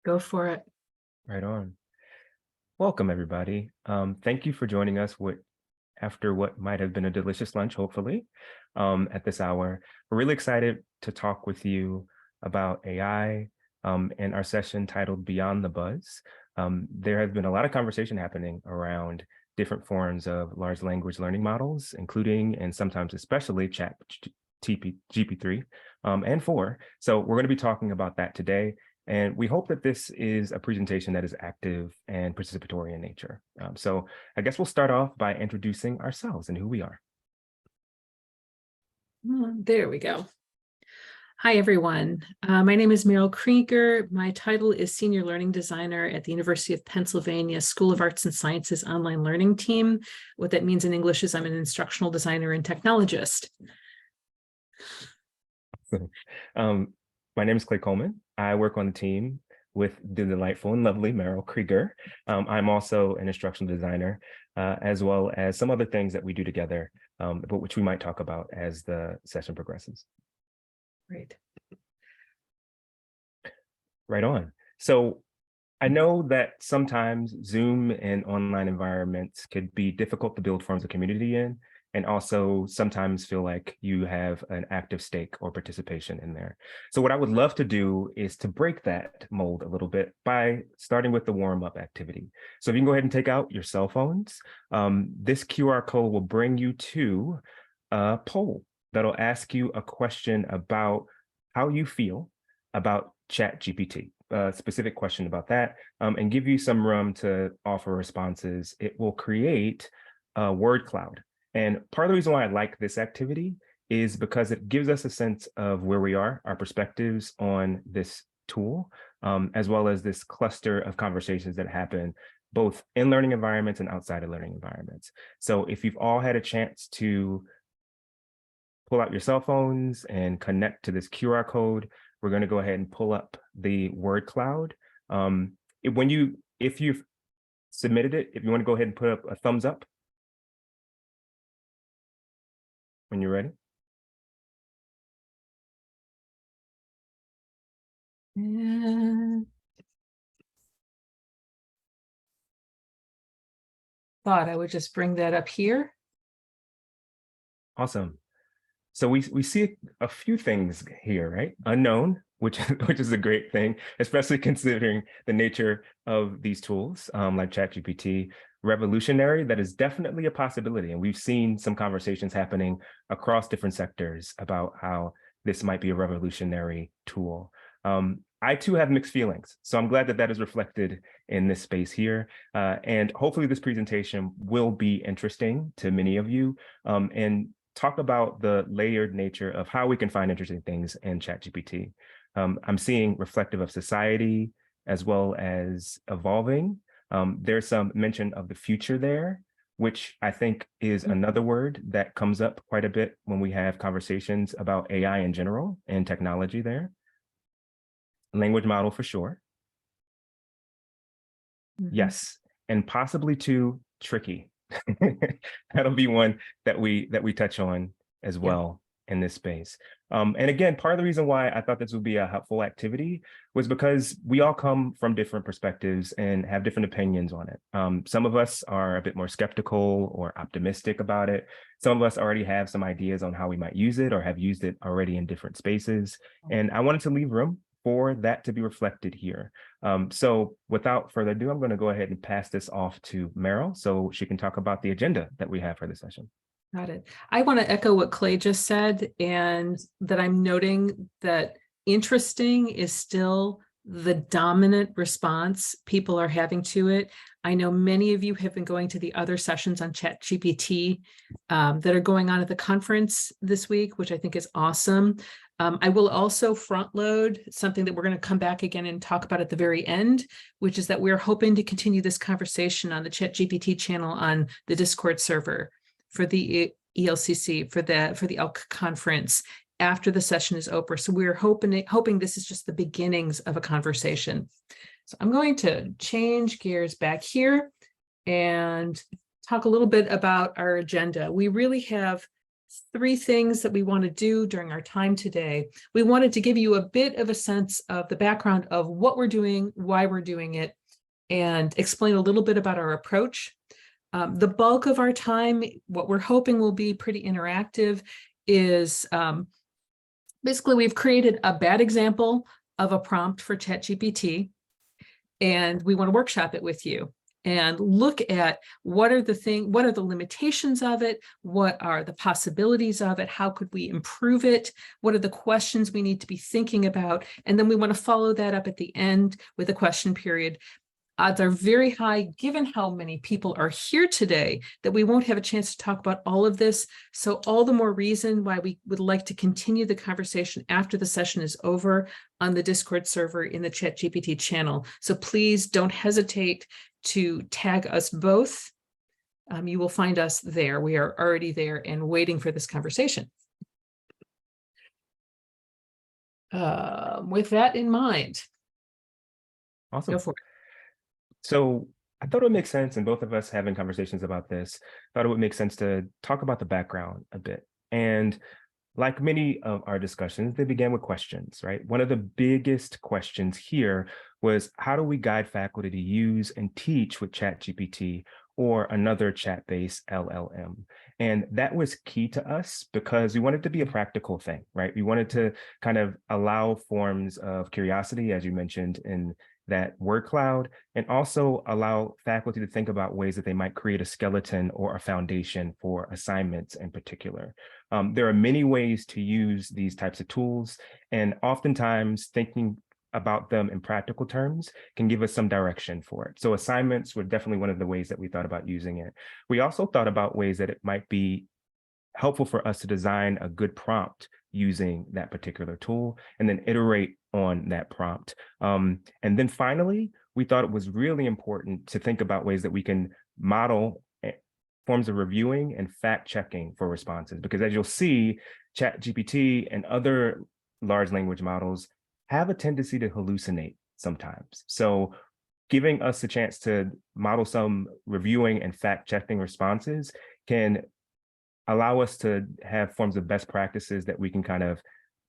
Go for it. Right on. Welcome, everybody. Thank you for joining us after what might have been a delicious lunch, hopefully, at this hour. We're really excited to talk with you about AI in our session titled Beyond the Buzz. There has been a lot of conversation happening around different forms of large language learning models, including and sometimes especially ChatGPT and 4. So we're going to be talking about that today. And we hope that this is a presentation that is active and participatory in nature. So I guess we'll start off by introducing ourselves and who we are. There we go. Hi, everyone. My name is Meryl Krieger. My title is Senior Learning Designer at the University of Pennsylvania School of Arts and Sciences Online Learning Team. What that means in English is I'm an instructional designer and technologist. My name is Colmon. I work on the team with the delightful and lovely Meryl Krieger. I'm also an instructional designer, as well as some other things that we do together, but which we might talk about as the session progresses. Great. Right on. So I know that sometimes Zoom and online environments could be difficult to build forms of community in, and also sometimes feel like you have an active stake or participation in there. So what I would love to do is to break that mold a little bit by starting with the warm-up activity. So if you can go ahead and take out your cell phones, this QR code will bring you to a poll that'll ask you a question about how you feel about ChatGPT, a specific question about that, and give you some room to offer responses. It will create a word cloud. And part of the reason why I like this activity is because it gives us a sense of where we are, our perspectives on this tool, as well as this cluster of conversations that happen both in learning environments and outside of learning environments. So if you've all had a chance to pull out your cell phones and connect to this QR code, we're going to go ahead and pull up the word cloud. If you've submitted it, if you want to go ahead and put up a thumbs up when you're ready. And thought I would just bring that up here. Awesome. So we see a few things here, right? Unknown, which is a great thing, especially considering the nature of these tools like ChatGPT. Revolutionary, that is definitely a possibility. And we've seen some conversations happening across different sectors about how this might be a revolutionary tool. I too have mixed feelings. So I'm glad that that is reflected in this space here. And hopefully this presentation will be interesting to many of you and talk about the layered nature of how we can find interesting things in ChatGPT. I'm seeing reflective of society as well as evolving. There's some mention of the future there, which I think is another word that comes up quite a bit when we have conversations about AI in general and technology there. Language model for sure. Yes, and possibly too tricky. That'll be one that we touch on as well in this space. And again, part of the reason why I thought this would be a helpful activity was because we all come from different perspectives and have different opinions on it. Some of us are a bit more skeptical or optimistic about it. Some of us already have some ideas on how we might use it or have used it already in different spaces. And I wanted to leave room for that to be reflected here. So without further ado, I'm going to go ahead and pass this off to Meryl so she can talk about the agenda that we have for the session. Got it. I want to echo what Clay just said, and that I'm noting that interesting is still the dominant response people are having to it. I know many of you have been going to the other sessions on ChatGPT that are going on at the conference this week, which I think is awesome. I will also front load something that we're going to come back again and talk about at the very end, which is that we're hoping to continue this conversation on the ChatGPT channel on the Discord server for the ELCC, for the ELK conference after the session is over. So we're hoping this is just the beginnings of a conversation. So I'm going to change gears back here and talk a little bit about our agenda. We really have three things that we want to do during our time today. We wanted to give you a bit of a sense of the background of what we're doing, why we're doing it, and explain a little bit about our approach. The bulk of our time, what we're hoping will be pretty interactive, is basically we've created a bad example of a prompt for ChatGPT, and we want to workshop it with you and look at what are the limitations of it, what are the possibilities of it, how could we improve it, what are the questions we need to be thinking about, and then we want to follow that up at the end with a question period. Odds are very high, given how many people are here today, that we won't have a chance to talk about all of this. So all the more reason why we would like to continue the conversation after the session is over on the Discord server in the ChatGPT channel. So please don't hesitate to tag us both. You will find us there. We are already there and waiting for this conversation. With that in mind, Awesome. go for it. So I thought it would make sense, and both of us having conversations about this, thought it would make sense to talk about the background a bit. And like many of our discussions, they began with questions, right? One of the biggest questions here was, how do we guide faculty to use and teach with ChatGPT or another chat-based LLM? And that was key to us because we wanted to be a practical thing, right? We wanted to kind of allow forms of curiosity, as you mentioned, in that word cloud, and also allow faculty to think about ways that they might create a skeleton or a foundation for assignments in particular. There are many ways to use these types of tools, and oftentimes thinking about them in practical terms can give us some direction for it. So assignments were definitely one of the ways that we thought about using it. We also thought about ways that it might be helpful for us to design a good prompt using that particular tool and then iterate on that prompt. And then finally, we thought it was really important to think about ways that we can model forms of reviewing and fact checking for responses, because as you'll see, ChatGPT and other large language models have a tendency to hallucinate sometimes. So giving us a chance to model some reviewing and fact checking responses can allow us to have forms of best practices that we can kind of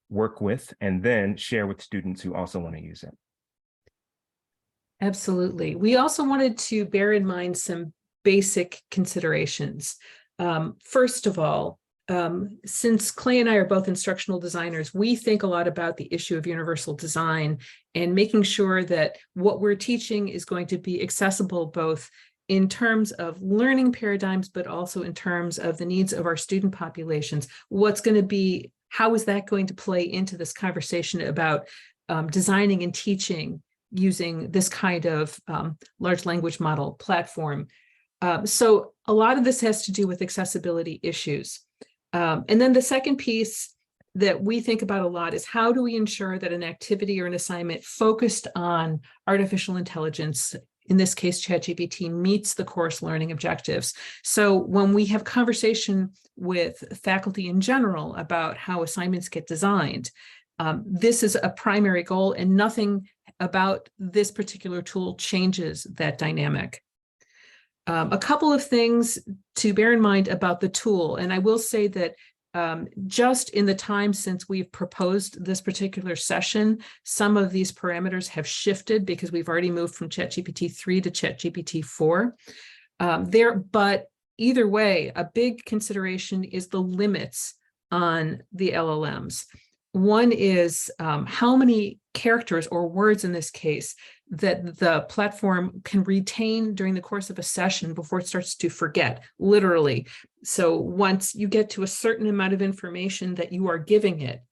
work with and then share with students who also want to use it. Absolutely. We also wanted to bear in mind some basic considerations. First of all, since Clay and I are both instructional designers, we think a lot about the issue of universal design and making sure that what we're teaching is going to be accessible both in terms of learning paradigms, but also in terms of the needs of our student populations. How is that going to play into this conversation about designing and teaching using this kind of large language model platform? So a lot of this has to do with accessibility issues. And then the second piece that we think about a lot is, how do we ensure that an activity or an assignment focused on artificial intelligence, in this case, ChatGPT, meets the course learning objectives? So when we have conversation with faculty in general about how assignments get designed, this is a primary goal, and nothing about this particular tool changes that dynamic. A couple of things to bear in mind about the tool, and I will say that just in the time since we've proposed this particular session, some of these parameters have shifted because we've already moved from ChatGPT 3 to ChatGPT 4. But either way, a big consideration is the limits on the LLMs. One is how many characters or words in this case that the platform can retain during the course of a session before it starts to forget, literally. So once you get to a certain amount of information that you are giving it,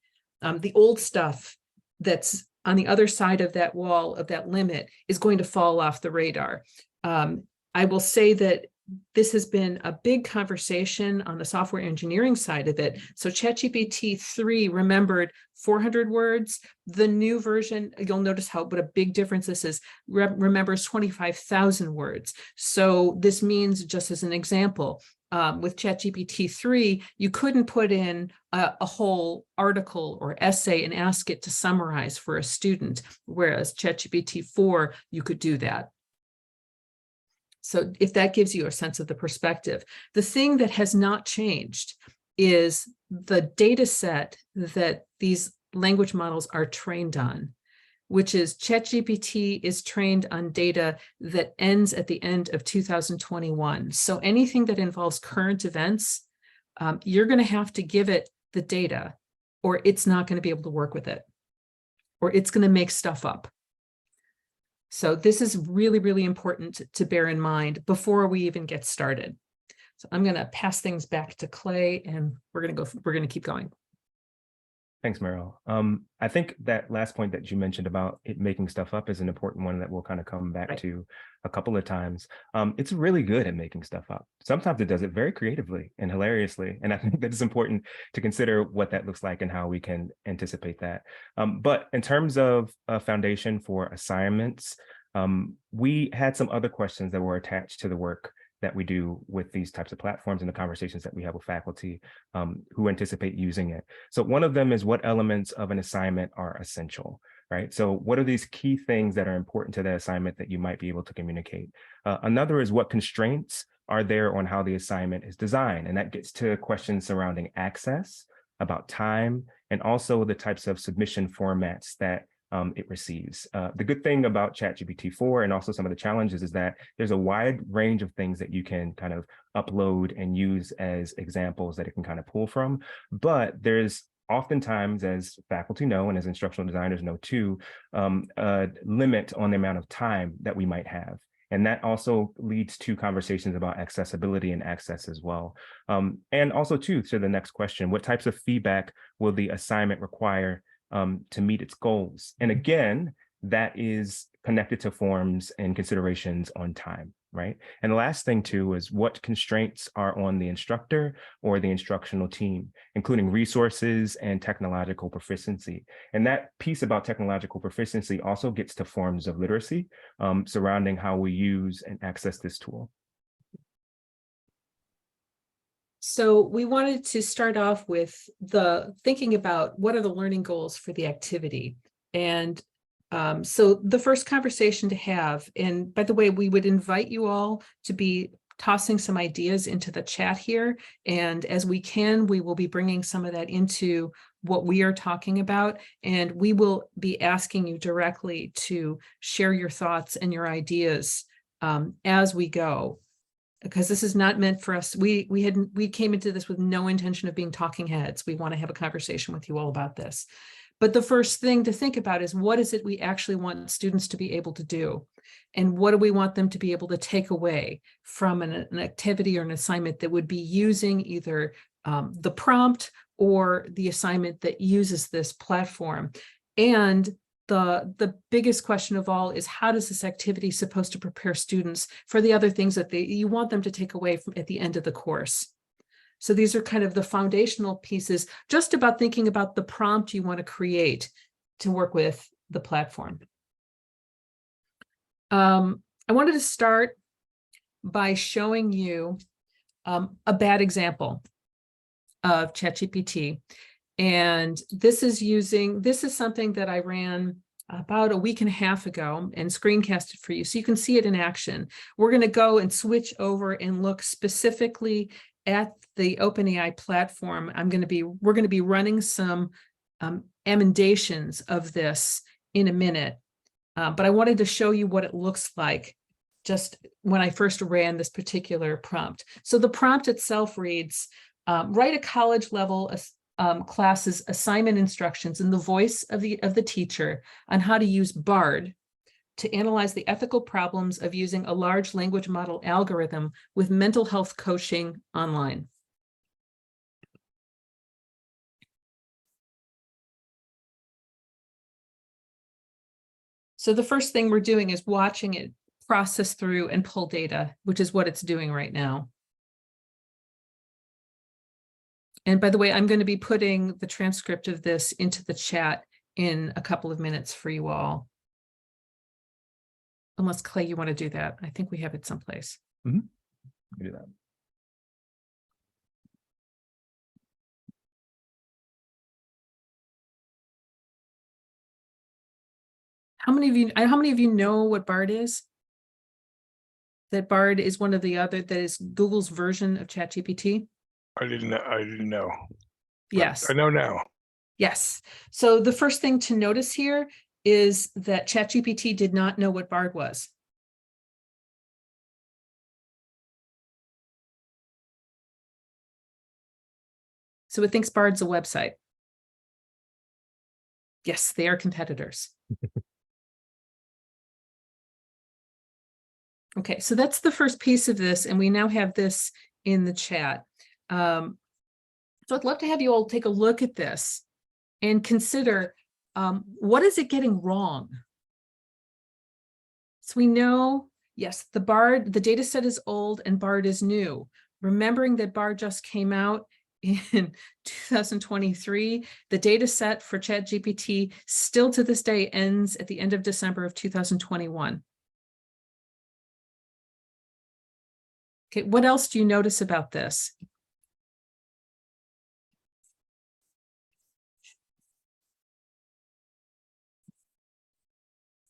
the old stuff that's on the other side of that wall of that limit is going to fall off the radar. I will say that this has been a big conversation on the software engineering side of it. So ChatGPT 3 remembered 400 words. The new version, you'll notice what a big difference this is, remembers 25,000 words. So this means, just as an example, with ChatGPT 3, you couldn't put in a whole article or essay and ask it to summarize for a student, whereas ChatGPT 4, you could do that. So if that gives you a sense of the perspective. The thing that has not changed is the data set that these language models are trained on, which is ChatGPT is trained on data that ends at the end of 2021. So anything that involves current events, you're going to have to give it the data, or it's not going to be able to work with it, or it's going to make stuff up. So this is really, really important to bear in mind before we even get started. So I'm going to pass things back to Clay, and we're going to keep going. Thanks, Meryl. I think that last point that you mentioned about it making stuff up is an important one that we'll kind of come back to a couple of times. It's really good at making stuff up. Sometimes it does it very creatively and hilariously. And I think that it's important to consider what that looks like and how we can anticipate that. But in terms of a foundation for assignments, we had some other questions that were attached to the work that we do with these types of platforms and the conversations that we have with faculty who anticipate using it. So one of them is, what elements of an assignment are essential, right? So what are these key things that are important to the assignment that you might be able to communicate? Another is, what constraints are there on how the assignment is designed? And that gets to questions surrounding access, about time, and also the types of submission formats that it receives. The good thing about ChatGPT 4 and also some of the challenges is that there's a wide range of things that you can kind of upload and use as examples that it can kind of pull from. But there's oftentimes, as faculty know, and as instructional designers know too, a limit on the amount of time that we might have. And that also leads to conversations about accessibility and access as well. And also too, to the next question, what types of feedback will the assignment require to meet its goals? And again, that is connected to forms and considerations on time, right? And the last thing too is, what constraints are on the instructor or the instructional team, including resources and technological proficiency. And that piece about technological proficiency also gets to forms of literacy surrounding how we use and access this tool. So we wanted to start off with the thinking about what are the learning goals for the activity. And so the first conversation to have, and by the way, we would invite you all to be tossing some ideas into the chat here. And as we can, we will be bringing some of that into what we are talking about. And we will be asking you directly to share your thoughts and your ideas as we go, because this is not meant for us. We came into this with no intention of being talking heads. We want to have a conversation with you all about this. But the first thing to think about is, what is it we actually want students to be able to do? And what do we want them to be able to take away from an activity or an assignment that would be using either the prompt or the assignment that uses this platform? And the biggest question of all is, how does this activity supposed to prepare students for the other things that you want them to take away from at the end of the course? So these are kind of the foundational pieces, just about thinking about the prompt you want to create to work with the platform. I wanted to start by showing you a bad example of ChatGPT. And this is something that I ran about a week and a half ago and screencasted for you, so you can see it in action. We're going to go and switch over and look specifically at the OpenAI platform. We're going to be running some emendations of this in a minute, but I wanted to show you what it looks like just when I first ran this particular prompt. So the prompt itself reads, write a college level class's assignment instructions in the voice of the teacher on how to use BARD to analyze the ethical problems of using a large language model algorithm with mental health coaching online. So the first thing we're doing is watching it process through and pull data, which is what it's doing right now. And by the way, I'm going to be putting the transcript of this into the chat in a couple of minutes for you all. Unless, Clay, you want to do that. I think we have it someplace. Mm-hmm. Do that. How many of you know what BARD is? That BARD is one of the other, that is Google's version of ChatGPT. I didn't know. But Yes. I know now. Yes. So the first thing to notice here is that ChatGPT did not know what Bard was. So it thinks Bard's a website. Yes, they are competitors. Okay, so that's the first piece of this, and we now have this in the chat. So I'd love to have you all take a look at this and consider what is it getting wrong? So we know, yes, the data set is old and Bard is new. Remembering that Bard just came out in 2023, the data set for ChatGPT still to this day ends at the end of December of 2021. Okay, what else do you notice about this?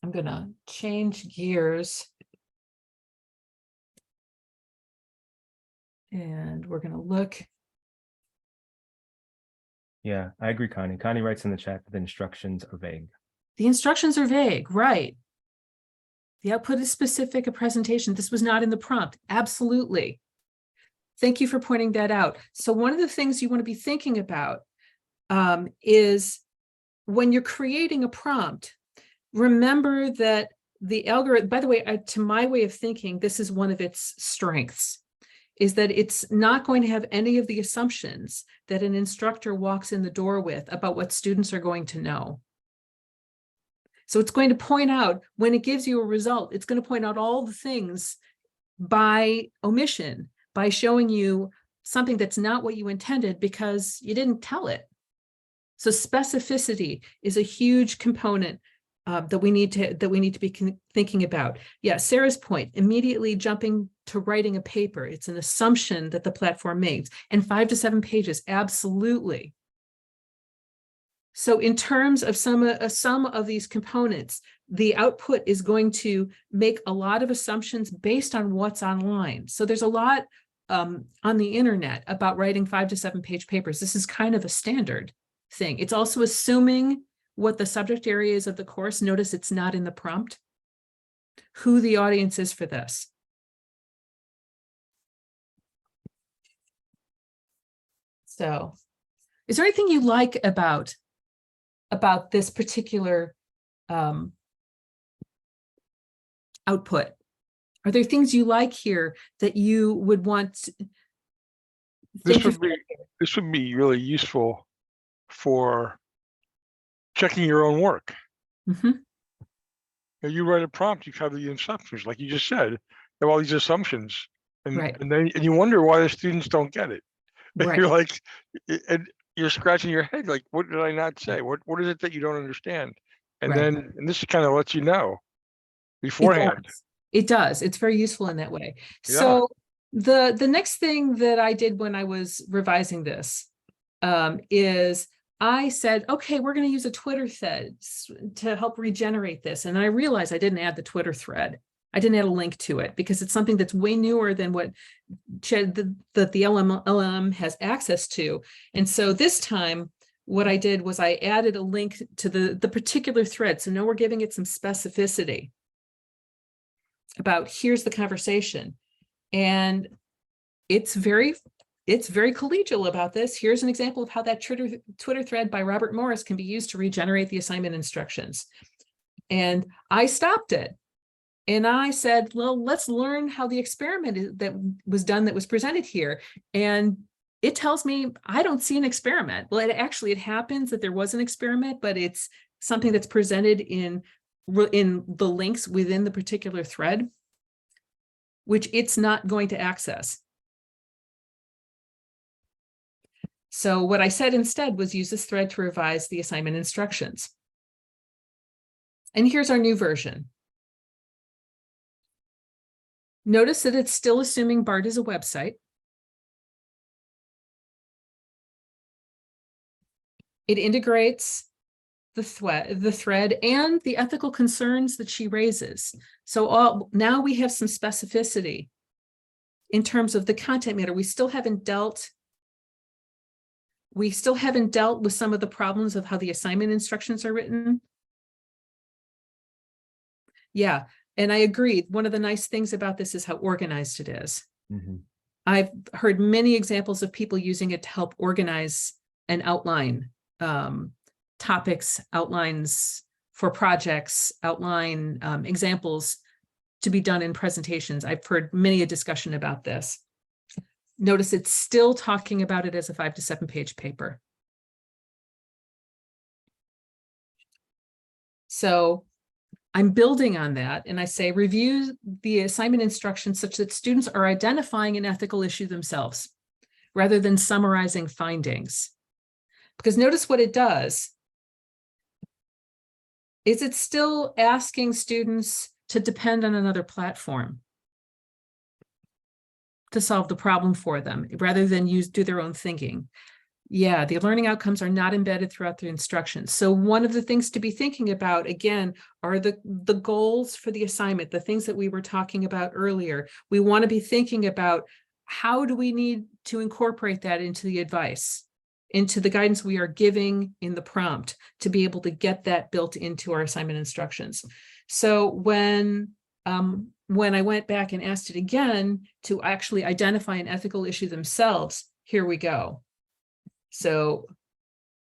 I'm gonna change gears. And we're gonna look. Yeah, I agree, Connie. Connie writes in the chat that the instructions are vague. The instructions are vague, right? The output is specific, a presentation. This was not in the prompt. Absolutely. Thank you for pointing that out. So one of the things you want to be thinking about is when you're creating a prompt, remember that the algorithm, by the way, to my way of thinking, this is one of its strengths, is that it's not going to have any of the assumptions that an instructor walks in the door with about what students are going to know. So it's going to point out, when it gives you a result, it's going to point out all the things by omission, by showing you something that's not what you intended because you didn't tell it. So specificity is a huge component that we need to be thinking about. Yeah, Sarah's point, immediately jumping to writing a paper. It's an assumption that the platform makes. And 5 to 7 pages, absolutely. So in terms of some of these components, the output is going to make a lot of assumptions based on what's online. So there's a lot on the internet about writing 5 to 7 page papers. This is kind of a standard thing. It's also assuming what the subject area is of the course. Notice it's not in the prompt, who the audience is for this. So is there anything you like about this particular output? Are there things you like here that you would want to This would be really useful for checking your own work. Mm-hmm. You write a prompt, you have the instructions, like you just said, you have all these assumptions, and Right. and you wonder why the students don't get it. Right. You're like, and you're scratching your head, like, what did I not say? What is it that you don't understand? And Right. then, and this kind of lets you know beforehand. It does. It's very useful in that way. Yeah. So the next thing that I did when I was revising this is I said, okay, we're going to use a Twitter thread to help regenerate this. And I realized I didn't add the Twitter thread. I didn't add a link to it because it's something that's way newer than what the LLM has access to. And so this time, what I did was I added a link to the particular thread. So now we're giving it some specificity about here's the conversation. And it's very collegial about this. Here's an example of how that Twitter thread by Robert Morris can be used to regenerate the assignment instructions. And I stopped it. And I said, well, let's learn how the experiment that was done that was presented here. And it tells me I don't see an experiment. Well, it happens that there was an experiment, but it's something that's presented in the links within the particular thread, which it's not going to access. So what I said instead was use this thread to revise the assignment instructions. And here's our new version. Notice that it's still assuming BART is a website. It integrates the thread and the ethical concerns that she raises. So now we have some specificity in terms of the content matter. We still haven't dealt We still haven't dealt with some of the problems of how the assignment instructions are written. Yeah, and I agree. One of the nice things about this is how organized it is. Mhm. I've heard many examples of people using it to help organize and outline topics, outlines for projects, outline examples to be done in presentations. I've heard many a discussion about this. Notice it's still talking about it as a 5 to 7 page paper. So I'm building on that, and I say review the assignment instructions such that students are identifying an ethical issue themselves rather than summarizing findings. Because notice what it does is it's still asking students to depend on another platform to solve the problem for them rather than do their own thinking. Yeah, the learning outcomes are not embedded throughout the instructions. So one of the things to be thinking about, again, are the goals for the assignment, the things that we were talking about earlier. We want to be thinking about how do we need to incorporate that into the advice, into the guidance we are giving in the prompt to be able to get that built into our assignment instructions. So when I went back and asked it again to actually identify an ethical issue themselves, here we go. So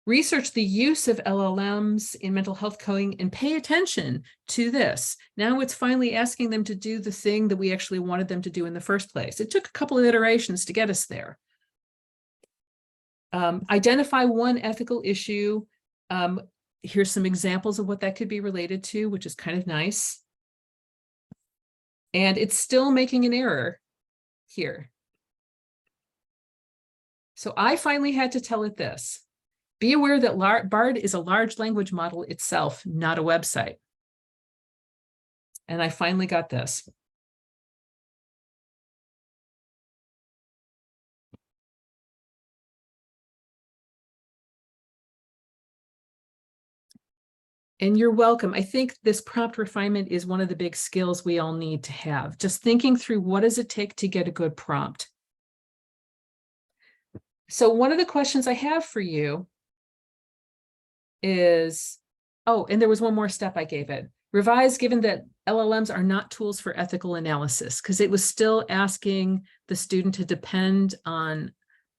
research the use of LLMs in mental health coding and pay attention to this. Now it's finally asking them to do the thing that we actually wanted them to do in the first place. It took a couple of iterations to get us there. Identify one ethical issue. Here's some examples of what that could be related to, which is kind of nice. And it's still making an error here. So I finally had to tell it this. Be aware that BARD is a large language model itself, not a website. And I finally got this. And you're welcome. I think this prompt refinement is one of the big skills we all need to have. Just thinking through what does it take to get a good prompt. So one of the questions I have for you is, oh, and there was one more step I gave it. Revise given that LLMs are not tools for ethical analysis, because it was still asking the student to depend on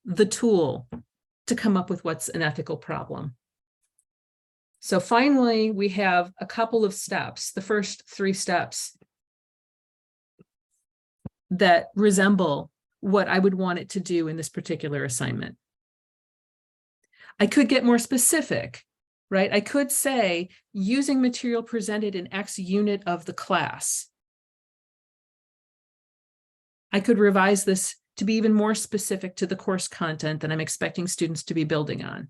the tool to come up with what's an ethical problem. So finally, we have a couple of steps, the first 3 steps that resemble what I would want it to do in this particular assignment. I could get more specific, right? I could say using material presented in X unit of the class. I could revise this to be even more specific to the course content that I'm expecting students to be building on.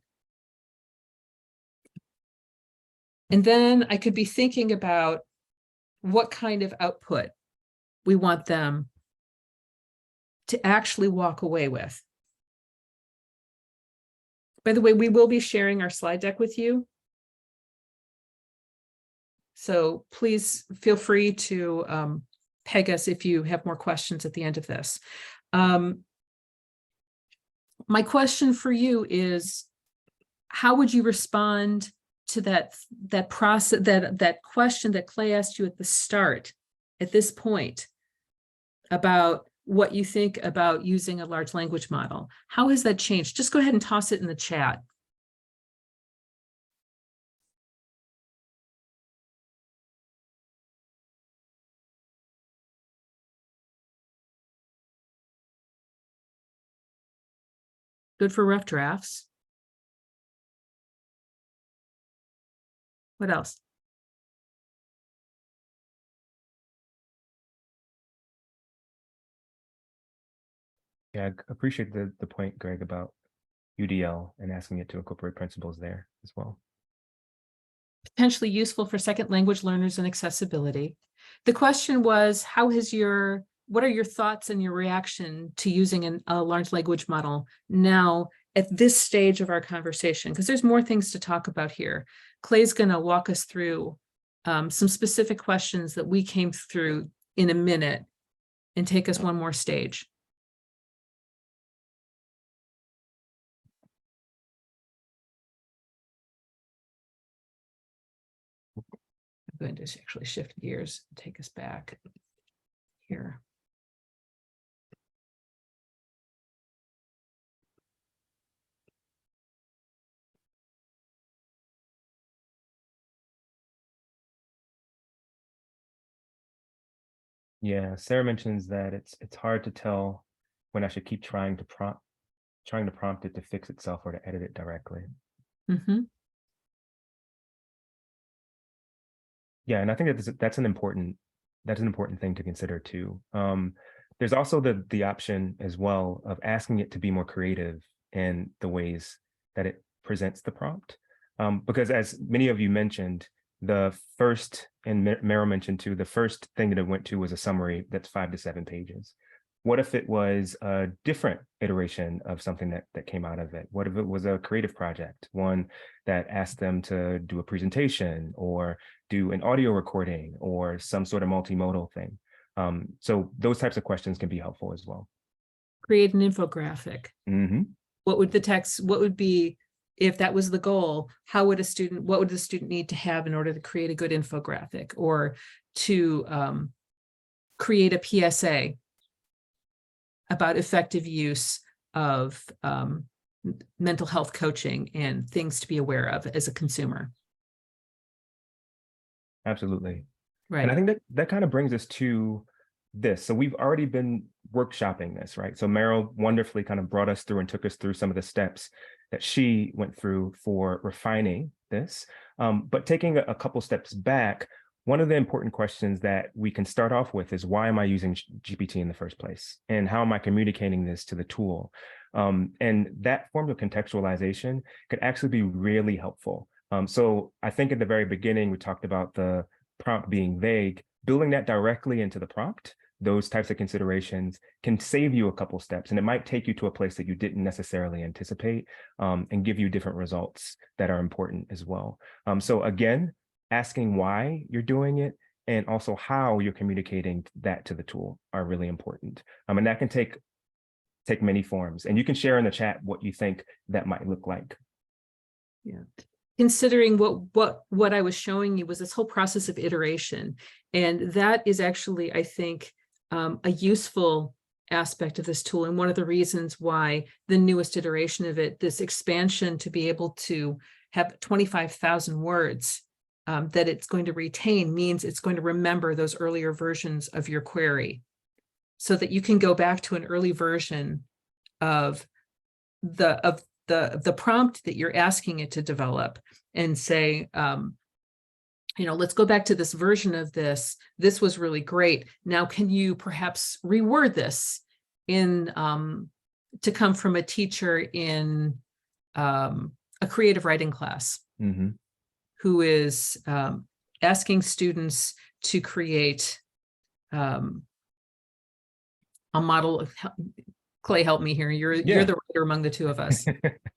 And then I could be thinking about what kind of output we want them to actually walk away with. By the way, we will be sharing our slide deck with you. So please feel free to peg us if you have more questions at the end of this. My question for you is, how would you respond to that process, that question that Clay asked you at the start, at this point, about what you think about using a large language model? How has that changed? Just go ahead and toss it in the chat. Good for rough drafts. What else? Yeah, I appreciate the point, Greg, about UDL and asking it to incorporate principles there as well. Potentially useful for second language learners and accessibility. The question was, what are your thoughts and your reaction to using a large language model now at this stage of our conversation? Because there's more things to talk about here. Clay's going to walk us through some specific questions that we came through in a minute and take us one more stage. I'm going to actually shift gears and take us back here. Yeah, Sarah mentions that it's hard to tell when I should keep trying to prompt it to fix itself or to edit it directly. Mhm. Yeah, and I think that's an important thing to consider too. There's also the option as well of asking it to be more creative in the ways that it presents the prompt. Because as many of you mentioned, the first, and Meryl mentioned too, the first thing that it went to was a summary that's 5 to 7 pages. What if it was a different iteration of something that came out of it? What if it was a creative project, one that asked them to do a presentation or do an audio recording or some sort of multimodal thing? So those types of questions can be helpful as well. Create an infographic. Mm-hmm. What would be, if that was the goal, what would the student need to have in order to create a good infographic, or to create a PSA about effective use of mental health coaching and things to be aware of as a consumer. Absolutely. Right. And I think that kind of brings us to this. So we've already been workshopping this, right? So Meryl wonderfully kind of brought us through and took us through some of the steps that she went through for refining this. But taking a couple steps back, one of the important questions that we can start off with is, why am I using GPT in the first place? And how am I communicating this to the tool? And that form of contextualization could actually be really helpful. So I think at the very beginning, we talked about the prompt being vague. Building that directly into the prompt, those types of considerations can save you a couple steps, and it might take you to a place that you didn't necessarily anticipate, and give you different results that are important as well. So again, asking why you're doing it and also how you're communicating that to the tool are really important. And that can take many forms, and you can share in the chat what you think that might look like. Yeah. Considering what I was showing you was this whole process of iteration. And that is actually, I think, a useful aspect of this tool. And one of the reasons why the newest iteration of it, this expansion to be able to have 25,000 words that it's going to retain, means it's going to remember those earlier versions of your query, so that you can go back to an early version of the prompt that you're asking it to develop and say, let's go back to this version of this. This was really great. Now, can you perhaps reword this in to come from a teacher in a creative writing class, Mm-hmm. who is asking students to create a model of, Clay, help me here. You're the writer among the two of us.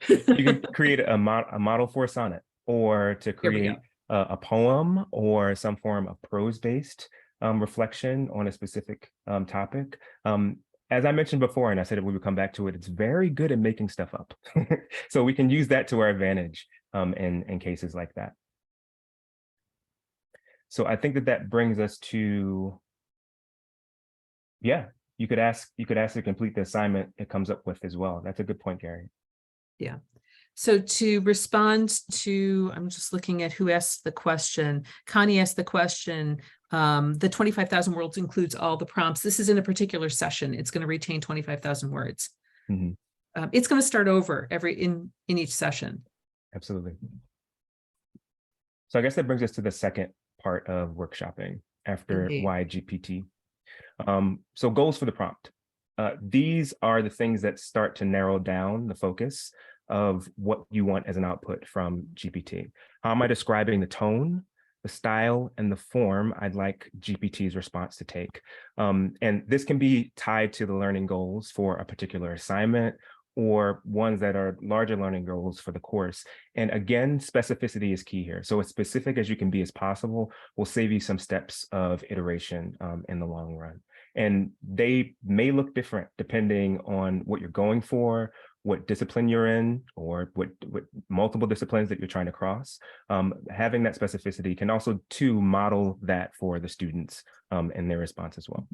You can create a model for a sonnet, or to create a poem or some form of prose-based reflection on a specific topic. As I mentioned before, and I said that we would come back to it, it's very good at making stuff up. So we can use that to our advantage in cases like that. So I think that brings us to, you could ask to complete the assignment it comes up with as well. That's a good point, Gary. Yeah. So to respond to, I'm just looking at who asked the question. Connie asked the question, the 25,000 words includes all the prompts. This is in a particular session. It's going to retain 25,000 words. Mm-hmm. It's going to start over in each session. Absolutely. So I guess that brings us to the second part of workshopping after Indeed. why GPT. So goals for the prompt. These are the things that start to narrow down the focus of what you want as an output from GPT. How am I describing the tone, the style, and the form I'd like GPT's response to take? And this can be tied to the learning goals for a particular assignment, or ones that are larger learning goals for the course. And again, specificity is key here. So as specific as you can be as possible will save you some steps of iteration in the long run. And they may look different depending on what you're going for what discipline you're in or what multiple disciplines that you're trying to cross. Having that specificity can also to model that for the students in their response as well.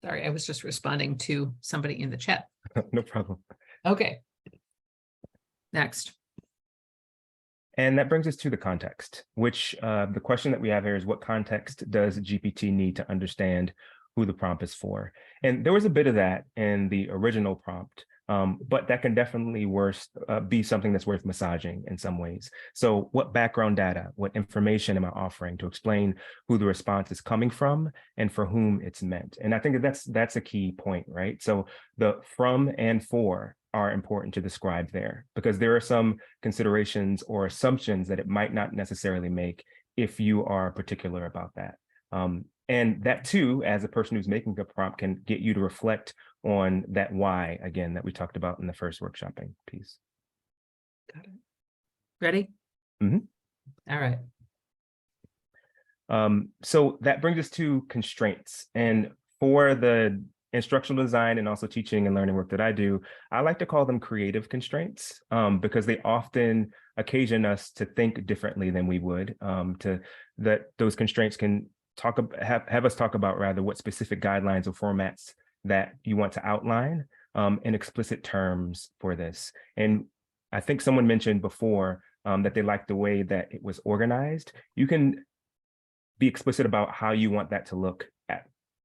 Sorry, I was just responding to somebody in the chat. No problem. Okay. Next. And that brings us to the context, which the question that we have here is, what context does GPT need to understand who the prompt is for? And there was a bit of that in the original prompt, but that can definitely be something that's worth massaging in some ways. So what background data, what information am I offering to explain who the response is coming from and for whom it's meant? And I think that's a key point, right? So the from and for are important to describe there, because there are some considerations or assumptions that it might not necessarily make if you are particular about that. And that too, as a person who's making a prompt, can get you to reflect on that why, again, that we talked about in the first workshopping piece. Got it. Ready? Mm-hmm. All right. So that brings us to constraints. And for the instructional design and also teaching and learning work that I do, I like to call them creative constraints because they often occasion us to think differently than we would. Those constraints can have us talk about rather what specific guidelines or formats that you want to outline in explicit terms for this. And I think someone mentioned before that they liked the way that it was organized. You can be explicit about how you want that to look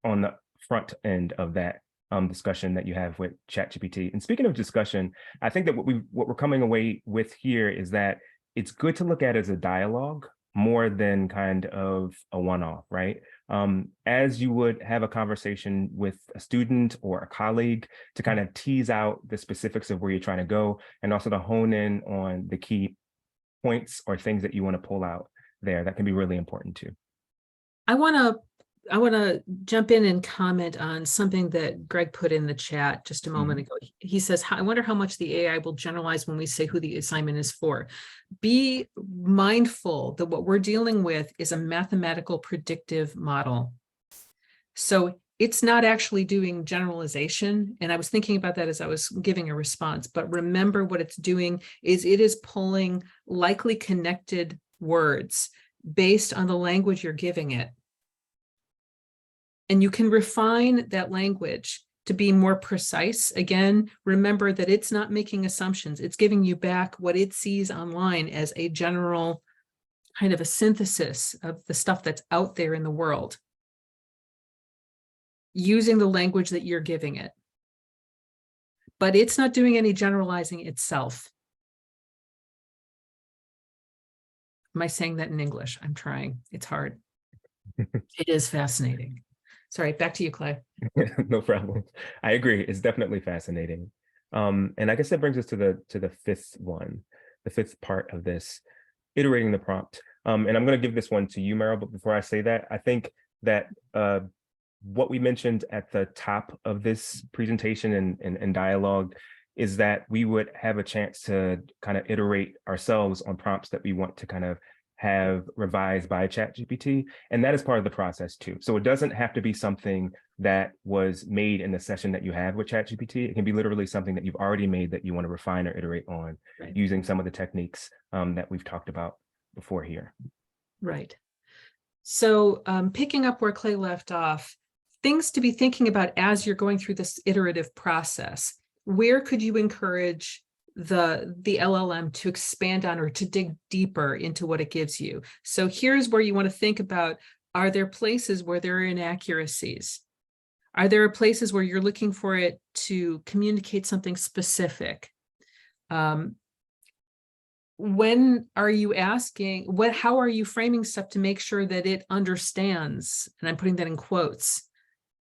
on the front end of that discussion that you have with ChatGPT. And speaking of discussion, I think that what we're coming away with here is that it's good to look at it as a dialogue more than kind of a one-off, right? As you would have a conversation with a student or a colleague to kind of tease out the specifics of where you're trying to go, and also to hone in on the key points or things that you want to pull out there. That can be really important too. I want to jump in and comment on something that Greg put in the chat just a moment ago. He says, I wonder how much the AI will generalize when we say who the assignment is for. Be mindful that what we're dealing with is a mathematical predictive model. So it's not actually doing generalization. And I was thinking about that as I was giving a response. But remember, what it's doing is it is pulling likely connected words based on the language you're giving it. And you can refine that language to be more precise. Again, remember that it's not making assumptions. It's giving you back what it sees online as a general kind of a synthesis of the stuff that's out there in the world, using the language that you're giving it. But it's not doing any generalizing itself. Am I saying that in English? I'm trying. It's hard. It is fascinating. Sorry, back to you, Clay. No problem. I agree. It's definitely fascinating. And I guess that brings us to the fifth one, the fifth part of this, iterating the prompt. And I'm going to give this one to you, Meryl, but before I say that, I think that what we mentioned at the top of this presentation and dialogue is that we would have a chance to kind of iterate ourselves on prompts that we want to kind of have revised by ChatGPT, and that is part of the process too. So it doesn't have to be something that was made in the session that you have with ChatGPT. It can be literally something that you've already made that you want to refine or iterate on, right, using some of the techniques that we've talked about before here. Right. So picking up where Clay left off, things to be thinking about as you're going through this iterative process. Where could you encourage the LLM to expand on or to dig deeper into what it gives you? So here's where you want to think about, are there places where there are inaccuracies? Are there places where you're looking for it to communicate something specific? When are you asking, how are you framing stuff to make sure that it understands, and I'm putting that in quotes,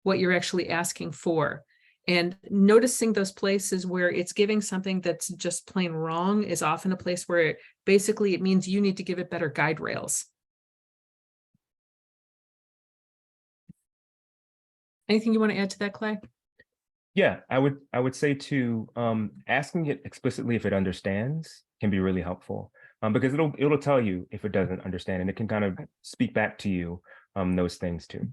what you're actually asking for? And noticing those places where it's giving something that's just plain wrong is often a place where basically it means you need to give it better guide rails. Anything you want to add to that, Clay? Yeah, I would say too, asking it explicitly if it understands can be really helpful, because it'll tell you if it doesn't understand, and it can kind of speak back to you those things too.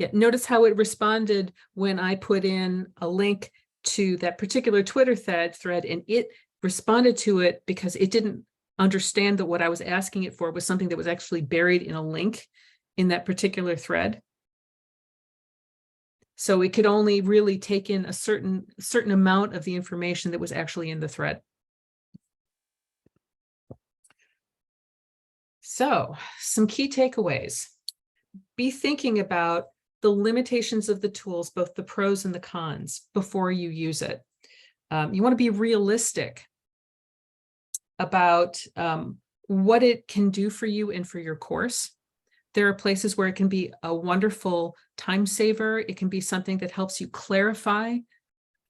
Yeah, notice how it responded when I put in a link to that particular Twitter thread, and it responded to it because it didn't understand that what I was asking it for was something that was actually buried in a link in that particular thread. So it could only really take in a certain amount of the information that was actually in the thread. So some key takeaways. Be thinking about the limitations of the tools, both the pros and the cons, before you use it. You want to be realistic about what it can do for you and for your course. There are places where it can be a wonderful time saver. It can be something that helps you clarify,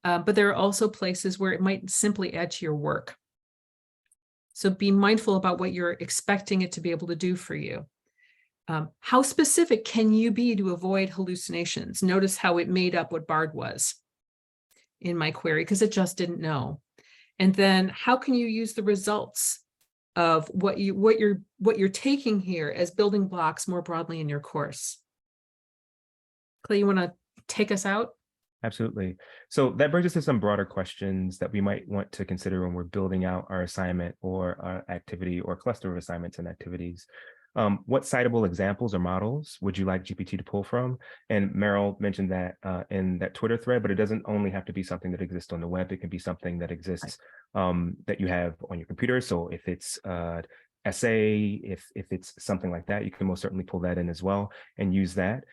but there are also places where it might simply add to your work. So be mindful about what you're expecting it to be able to do for you. How specific can you be to avoid hallucinations? Notice how it made up what BARD was in my query because it just didn't know. And then how can you use the results of what you're taking here as building blocks more broadly in your course? Clay, you want to take us out? Absolutely. So that brings us to some broader questions that we might want to consider when we're building out our assignment or our activity or cluster of assignments and activities. What citable examples or models would you like GPT to pull from? And Meryl mentioned that in that Twitter thread, but it doesn't only have to be something that exists on the web. It can be something that exists that you have on your computer. So if it's essay, if it's something like that, you can most certainly pull that in as well and use that.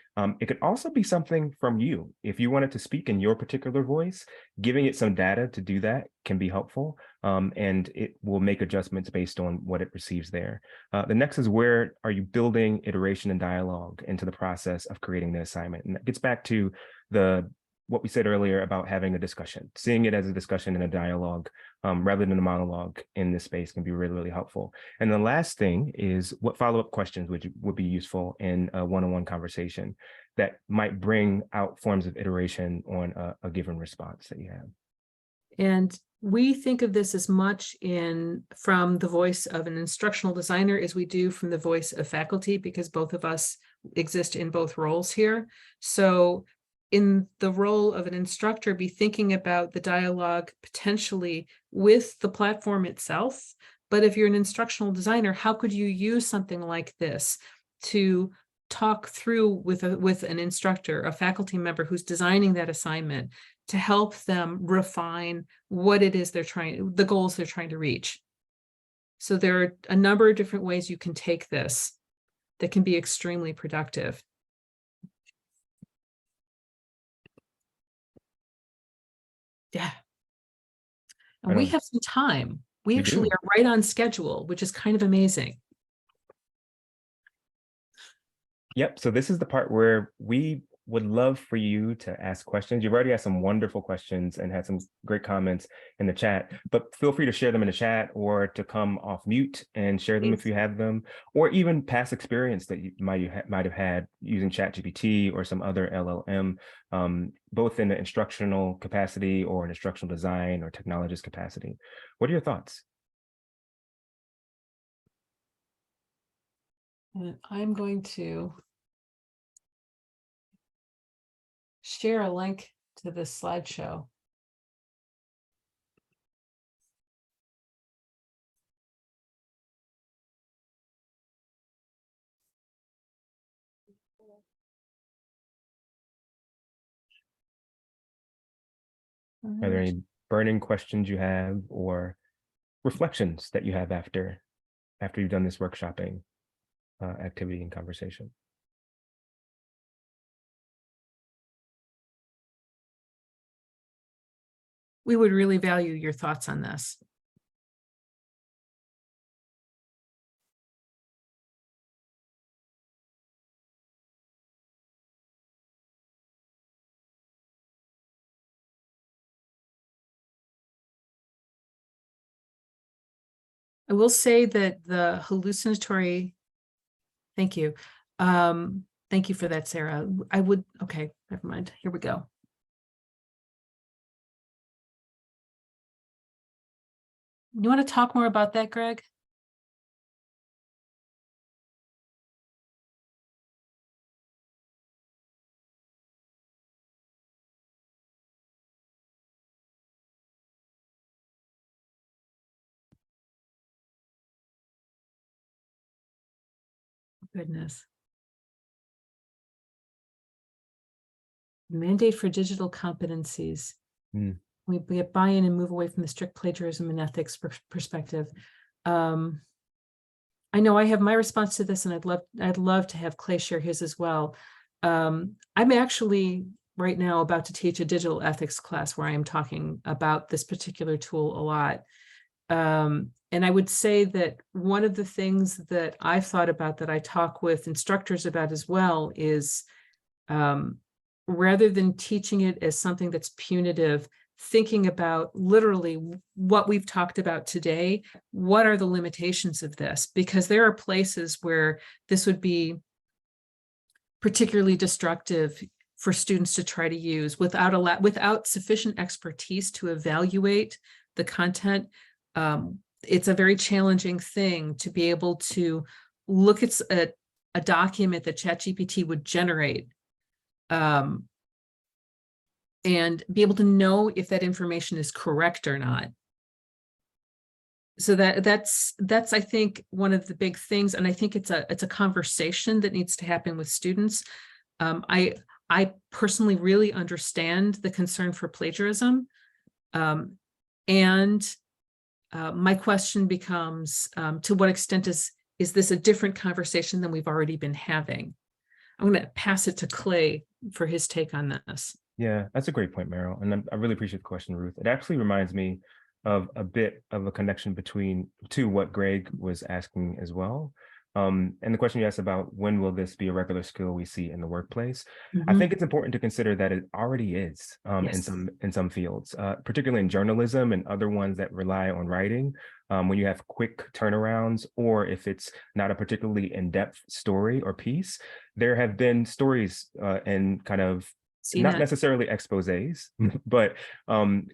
It could also be something from you. If you wanted to speak in your particular voice, giving it some data to do that can be helpful, and it will make adjustments based on what it receives there. The next is, where are you building iteration and dialogue into the process of creating the assignment? And that gets back to what we said earlier about having a discussion. Seeing it as a discussion and a dialogue rather than a monologue in this space can be really, really helpful. And the last thing is, what follow-up questions would be useful in a one-on-one conversation that might bring out forms of iteration on a given response that you have. And we think of this as much from the voice of an instructional designer as we do from the voice of faculty, because both of us exist in both roles here. So in the role of an instructor, be thinking about the dialogue potentially with the platform itself. But if you're an instructional designer, how could you use something like this to talk through with an instructor, a faculty member who's designing that assignment, to help them refine what it is the goals they're trying to reach? So there are a number of different ways you can take this that can be extremely productive. Yeah. And we have some time. We actually are right on schedule, which is kind of amazing. Yep. So this is the part where we would love for you to ask questions. You've already asked some wonderful questions and had some great comments in the chat, but feel free to share them in the chat or to come off mute and share them if you have them, or even past experience that you might have had using ChatGPT or some other LLM, both in the instructional capacity or an instructional design or technologist capacity. What are your thoughts? And I'm going to share a link to this slideshow. Are there any burning questions you have or reflections that you have after you've done this workshopping activity and conversation? We would really value your thoughts on this. I will say that the hallucinatory, thank you. Thank you for that, Sarah. Okay, never mind. Here we go. You want to talk more about that, Greg? Goodness. Mandate for digital competencies. Hmm. We get buy-in and move away from the strict plagiarism and ethics perspective. I know I have my response to this, and I'd love to have Clay share his as well. I'm actually right now about to teach a digital ethics class where I am talking about this particular tool a lot. And I would say that one of the things that I've thought about that I talk with instructors about as well is rather than teaching it as something that's punitive, thinking about literally what we've talked about today. What are the limitations of this? Because there are places where this would be particularly destructive for students to try to use without sufficient expertise to evaluate the content. It's a very challenging thing to be able to look at a document that ChatGPT would generate and be able to know if that information is correct or not. So that's I think one of the big things, and I think it's a conversation that needs to happen with students. I personally really understand the concern for plagiarism, and my question becomes, to what extent is this a different conversation than we've already been having? I'm going to pass it to Clay for his take on this. Yeah, that's a great point, Meryl. And I really appreciate the question, Ruth. It actually reminds me of a bit of a connection to what Greg was asking as well. And the question you asked about when will this be a regular skill we see in the workplace? I think it's important to consider that it already is Yes. in some fields, particularly in journalism and other ones that rely on writing. When you have quick turnarounds, or if it's not a particularly in-depth story or piece, there have been stories and kind of not necessarily exposés, but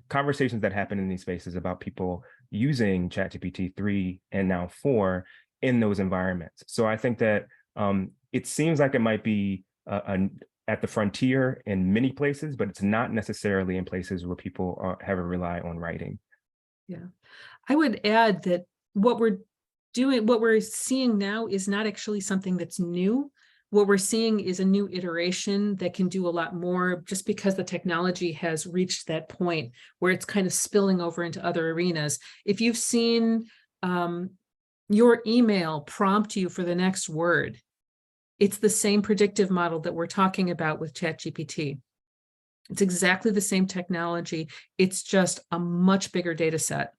conversations that happen in these spaces about people using ChatGPT 3 and now 4 in those environments. So I think that it seems like it might be at the frontier in many places, but it's not necessarily in places where people have a rely on writing. Yeah, I would add that what we're seeing now is not actually something that's new. What we're seeing is a new iteration that can do a lot more, just because the technology has reached that point where it's kind of spilling over into other arenas. If you've seen your email prompt you for the next word, it's the same predictive model that we're talking about with ChatGPT. It's exactly the same technology. It's just a much bigger data set.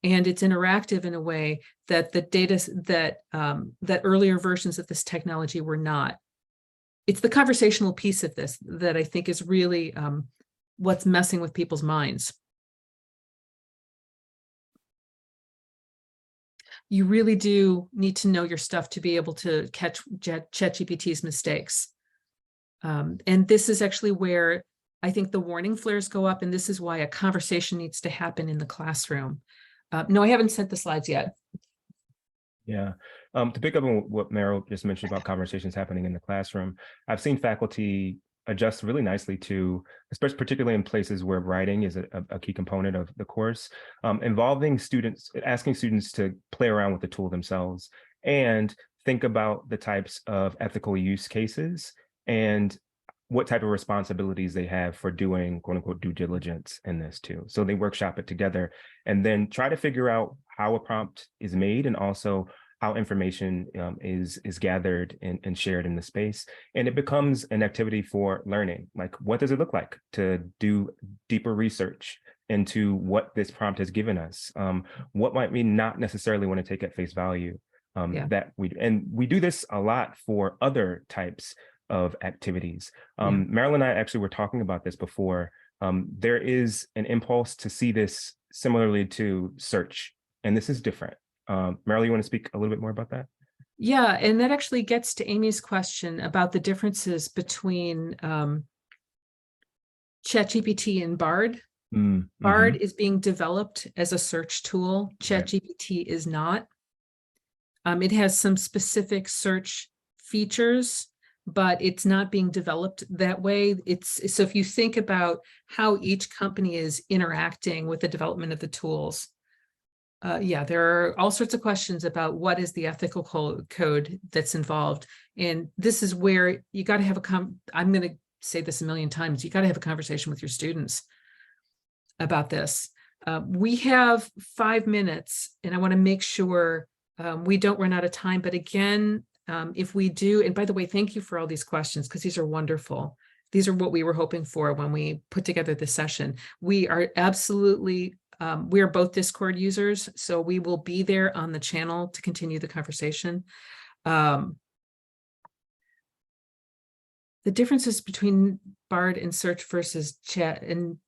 And it's interactive in a way that the data that earlier versions of this technology were not. It's the conversational piece of this that I think is really what's messing with people's minds. You really do need to know your stuff to be able to catch ChatGPT's mistakes. And this is actually where I think the warning flares go up, and this is why a conversation needs to happen in the classroom. No, I haven't sent the slides yet. Yeah. To pick up on what Meryl just mentioned about conversations happening in the classroom, I've seen faculty adjust really nicely to, especially particularly in places where writing is a key component of the course, involving students, asking students to play around with the tool themselves and think about the types of ethical use cases and what type of responsibilities they have for doing quote unquote due diligence in this too. So they workshop it together and then try to figure out how a prompt is made and also how information is gathered and shared in the space. And it becomes an activity for learning. Like, what does it look like to do deeper research into what this prompt has given us? What might we not necessarily want to take at face value? That we do this a lot for other types of activities. Meryl and I actually were talking about this before. There is an impulse to see this similarly to search, and this is different. Meryl, you want to speak a little bit more about that? Yeah, and that actually gets to Amy's question about the differences between ChatGPT and Bard. Bard is being developed as a search tool. ChatGPT is not. It has some specific search features, but it's not being developed that way. So if you think about how each company is interacting with the development of the tools, Yeah, there are all sorts of questions about what is the ethical code that's involved. And this is where you got to have I'm going to say this a million times. You got to have a conversation with your students about this. We have 5 minutes, and I want to make sure we don't run out of time. But again, if we do, and by the way, thank you for all these questions, because these are wonderful. These are what we were hoping for when we put together this session. We are absolutely, we are both Discord users, so we will be there on the channel to continue the conversation. The differences between Bard and search versus ChatGPT.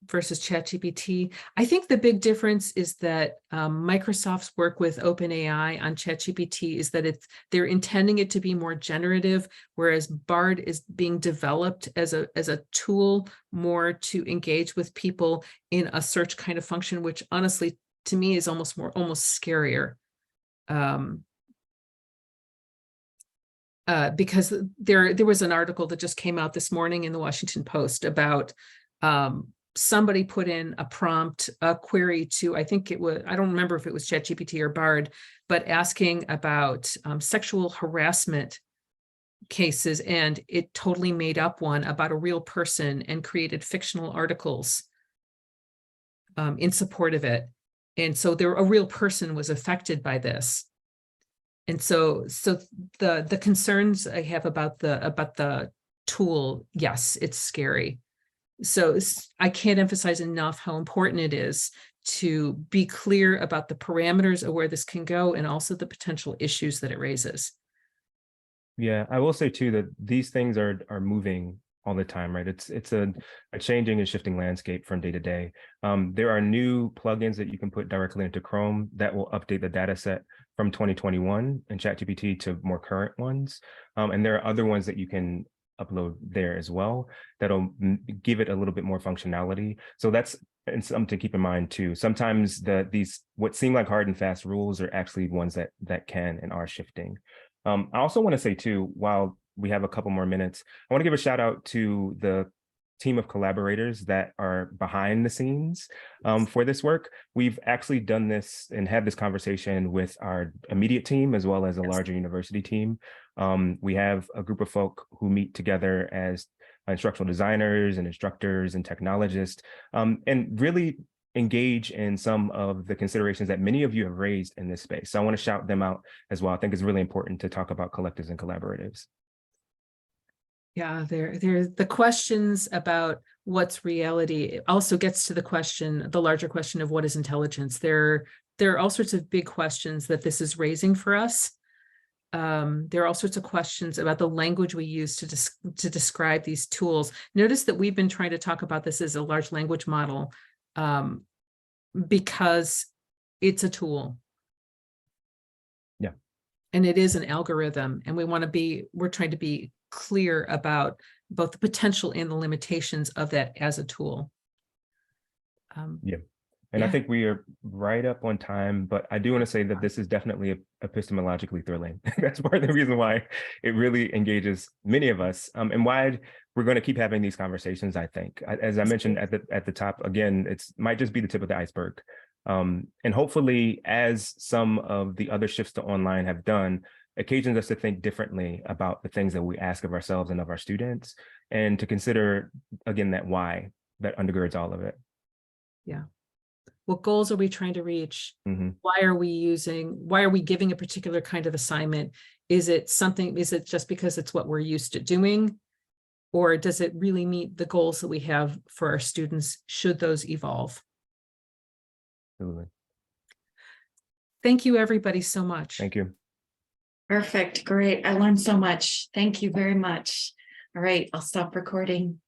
I think the big difference is that Microsoft's work with OpenAI on ChatGPT is that they're intending it to be more generative, whereas Bard is being developed as a tool more to engage with people in a search kind of function, which honestly to me is almost scarier. Because there was an article that just came out this morning in the Washington Post about somebody put in a prompt, a query to, I think it was, I don't remember if it was ChatGPT or Bard, but asking about sexual harassment cases, and it totally made up one about a real person and created fictional articles in support of it. And so a real person was affected by this. And so the concerns I have about the tool, yes, it's scary. So I can't emphasize enough how important it is to be clear about the parameters of where this can go and also the potential issues that it raises. Yeah, I will say too that these things are moving all the time, right? It's a changing and shifting landscape from day to day. There are new plugins that you can put directly into Chrome that will update the data set from 2021 and ChatGPT to more current ones. And there are other ones that you can upload there as well that'll give it a little bit more functionality. So that's something to keep in mind too. Sometimes these what seem like hard and fast rules are actually ones that can and are shifting. I also want to say too, while we have a couple more minutes, I want to give a shout out to the team of collaborators that are behind the scenes for this work. We've actually done this and had this conversation with our immediate team as well as a larger university team. We have a group of folk who meet together as instructional designers and instructors and technologists, and really engage in some of the considerations that many of you have raised in this space. So I want to shout them out as well. I think it's really important to talk about collectives and collaboratives. Yeah, there the questions about what's reality. It also gets to the larger question of what is intelligence. There are all sorts of big questions that this is raising for us. There are all sorts of questions about the language we use to describe these tools. Notice that we've been trying to talk about this as a large language model because it's a tool. Yeah. And it is an algorithm, and we're trying to be clear about both the potential and the limitations of that as a tool. Yeah. And I think we are right up on time, but I do want to say that this is definitely epistemologically thrilling. That's part of the reason why it really engages many of us, and why we're going to keep having these conversations. I think, as I mentioned at the top, again, might just be the tip of the iceberg. And hopefully, as some of the other shifts to online have done, occasions us to think differently about the things that we ask of ourselves and of our students, and to consider, again, that why that undergirds all of it. Yeah. What goals are we trying to reach? Mm-hmm. Why are we giving a particular kind of assignment? Is it just because it's what we're used to doing? Or does it really meet the goals that we have for our students, should those evolve? Absolutely. Thank you, everybody, so much. Thank you. Perfect. Great. I learned so much. Thank you very much. All right, I'll stop recording.